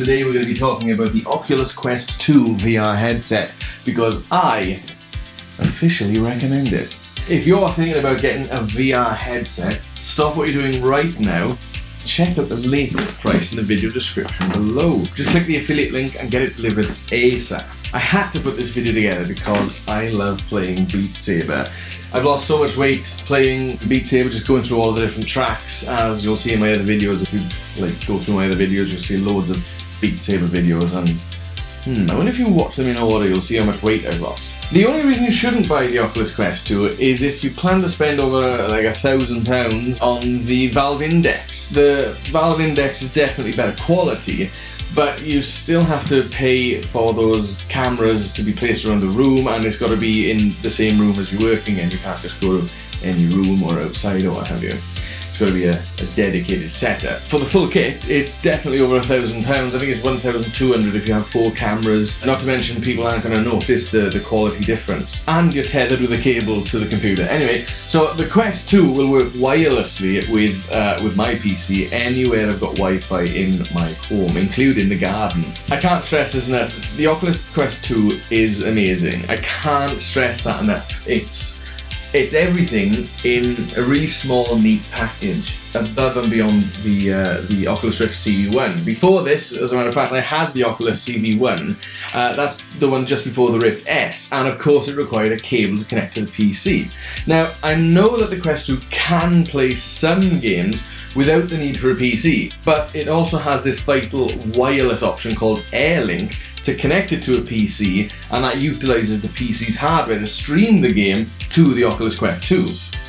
Today we're going to be talking about the Oculus Quest 2 VR headset because I officially recommend it. If you're thinking about getting a VR headset, stop what you're doing right now. Check out the latest price in the video description below. Just click the affiliate link and get it delivered ASAP. I had to put this video together because I love playing Beat Saber. I've lost so much weight playing Beat Saber, just going through all the different tracks, as you'll see in my other videos. If you go through my other videos, you'll see loads of Beat Saber videos, and I wonder if you watch them in order, you'll see how much weight I've lost. The only reason you shouldn't buy the Oculus Quest 2 is if you plan to spend over like £1,000 on the Valve Index. The Valve Index is definitely better quality, but you still have to pay for those cameras to be placed around the room, and it's got to be in the same room as you're working in. You can't just go to any room or outside or what have you. It's got to be a dedicated setup. For the full kit, it's definitely over £1,000. I think it's 1,200 if you have 4 cameras. Not to mention, people aren't going to notice the quality difference. And you're tethered with a cable to the computer. Anyway, so the Quest 2 will work wirelessly with my PC anywhere I've got Wi-Fi in my home, including the garden. I can't stress this enough. The Oculus Quest 2 is amazing. I can't stress that enough. It's everything in a really small, neat package, above and beyond the Oculus Rift CV1. Before this, as a matter of fact, I had the Oculus CV1. That's the one just before the Rift S, and of course it required a cable to connect to the PC. Now, I know that the Quest 2 can play some games without the need for a PC, but it also has this vital wireless option called Airlink to connect it to a PC, and that utilises the PC's hardware to stream the game to the Oculus Quest 2.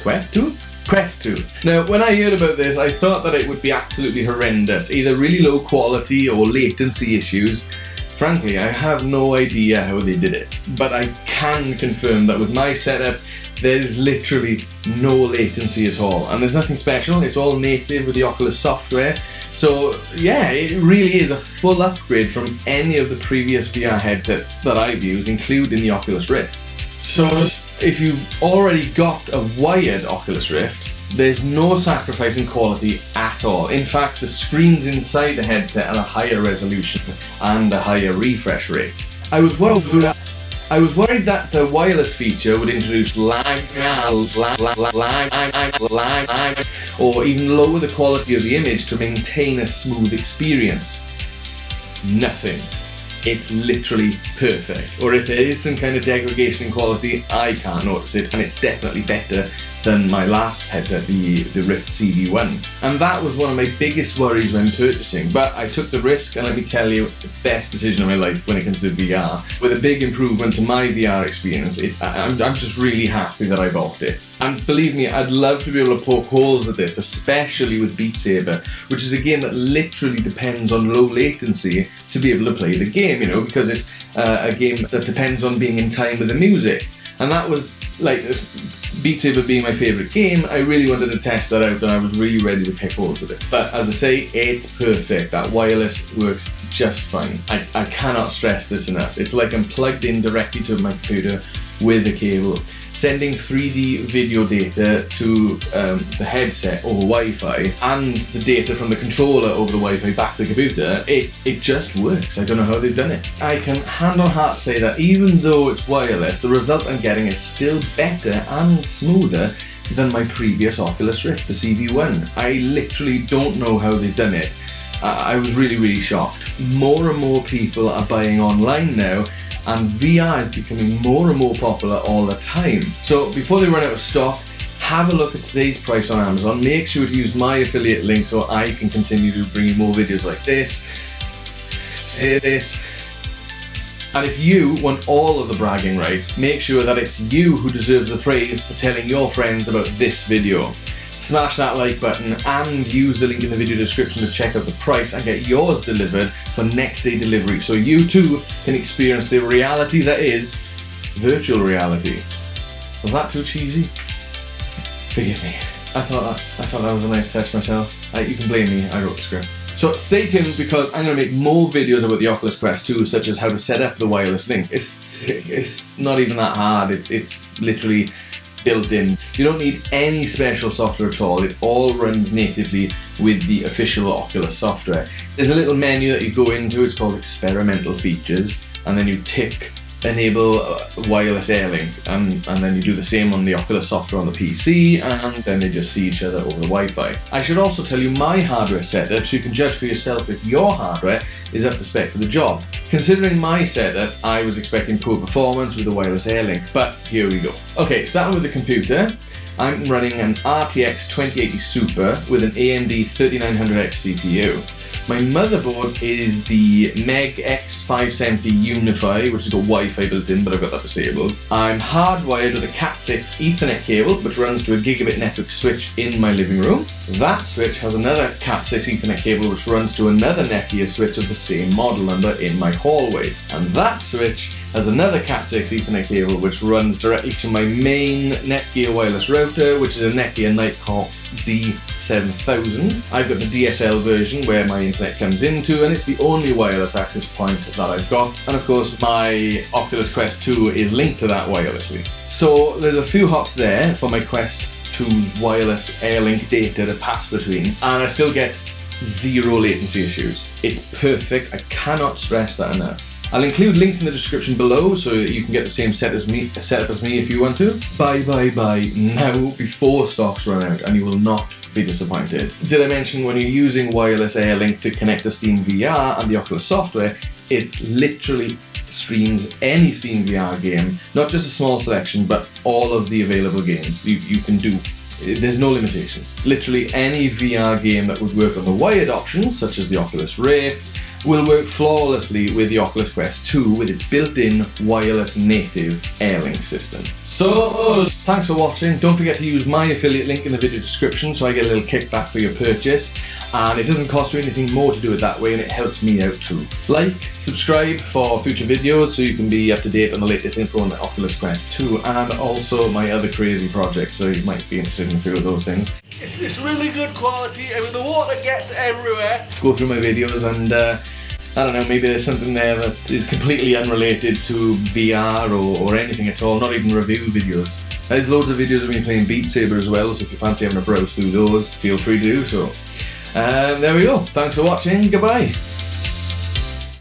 Quest 2? Quest 2. Now, when I heard about this, I thought that it would be absolutely horrendous, either really low quality or latency issues. Frankly, I have no idea how they did it, but I can confirm that with my setup, there is literally no latency at all, and there's nothing special. It's all native with the Oculus software. So yeah, it really is a full upgrade from any of the previous VR headsets that I've used, including the Oculus Rift. So if you've already got a wired Oculus Rift, there's no sacrifice in quality at all. In fact, the screens inside the headset are a higher resolution and a higher refresh rate. I was worried that the wireless feature would introduce lag, or even lower the quality of the image to maintain a smooth experience. Nothing. It's literally perfect. Or if there is some kind of degradation in quality, I can't notice it, and it's definitely better than my last headset, the Rift CV1. And that was one of my biggest worries when purchasing, but I took the risk, and let me tell you, the best decision of my life when it comes to VR. With a big improvement to my VR experience, I'm just really happy that I bought it. And believe me, I'd love to be able to poke holes at this, especially with Beat Saber, which is a game that literally depends on low latency to be able to play the game, because it's a game that depends on being in time with the music. And that was, like, Beat Saber being my favourite game, I really wanted to test that out, and I was really ready to pick holes with it. But as I say, it's perfect. That wireless works just fine. I cannot stress this enough. It's like I'm plugged in directly to my computer with a cable, sending 3D video data to the headset over Wi-Fi, and the data from the controller over the Wi-Fi back to the computer. It just works. I don't know how they've done it. I can hand on heart say that even though it's wireless, the result I'm getting is still better and smoother than my previous Oculus Rift, the CV1. I literally don't know how they've done it. I was really, really shocked. More and more people are buying online now, and VR is becoming more and more popular all the time. So before they run out of stock, have a look at today's price on Amazon. Make sure to use my affiliate link so I can continue to bring you more videos like this. Say this. And if you want all of the bragging rights, make sure that it's you who deserves the praise for telling your friends about this video. Smash that like button and use the link in the video description to check out the price and get yours delivered for next day delivery, so you too can experience the reality that is virtual reality. Was that too cheesy? Forgive me. I thought that was a nice touch myself. You can blame me, I wrote the script. So stay tuned, because I'm going to make more videos about the Oculus Quest 2, such as how to set up the wireless link. It's not even that hard. It's literally built in. You don't need any special software at all. It all runs natively with the official Oculus software. There's a little menu that you go into, it's called Experimental Features, and then you tick Enable Wireless Airlink, and then you do the same on the Oculus software on the PC, and then they just see each other over the Wi-Fi. I should also tell you my hardware setup so you can judge for yourself if your hardware is up to spec for the job. Considering my setup, I was expecting poor performance with the wireless Airlink, but here we go. Okay, starting with the computer, I'm running an RTX 2080 Super with an AMD 3900X CPU. My motherboard is the Meg X570 Unify, which has got Wi-Fi built in, but I've got that disabled. I'm hardwired with a Cat6 Ethernet cable, which runs to a gigabit network switch in my living room. That switch has another Cat6 Ethernet cable, which runs to another Netgear switch of the same model number in my hallway. And that switch has another Cat6 Ethernet cable, which runs directly to my main Netgear wireless router, which is a Netgear Nighthawk D7000. I've got the DSL version where my internet comes into, and it's the only wireless access point that I've got. And of course, my Oculus Quest 2 is linked to that wirelessly. So there's a few hops there for my Quest 2's wireless Airlink data to pass between, and I still get zero latency issues. It's perfect. I cannot stress that enough. I'll include links in the description below so you can get the same setup as me if you want to. Buy now before stocks run out, and you will not be disappointed. Did I mention when you're using wireless Airlink to connect to Steam VR and the Oculus software, it literally streams any Steam VR game, not just a small selection, but all of the available games you can do. There's no limitations. Literally any VR game that would work on the wired options, such as the Oculus Rift, will work flawlessly with the Oculus Quest 2 with its built-in wireless native Airlink system. So, thanks for watching. Don't forget to use my affiliate link in the video description so I get a little kickback for your purchase, and it doesn't cost you anything more to do it that way, and it helps me out too. Like, subscribe for future videos so you can be up to date on the latest info on the Oculus Quest 2 and also my other crazy projects, so you might be interested in a few of those things. It's really good quality, and the water gets everywhere. Go through my videos and I don't know, maybe there's something there that is completely unrelated to VR or anything at all, not even review videos. There's loads of videos of me playing Beat Saber as well, so if you fancy having a browse through those, feel free to do so. There we go. Thanks for watching. Goodbye.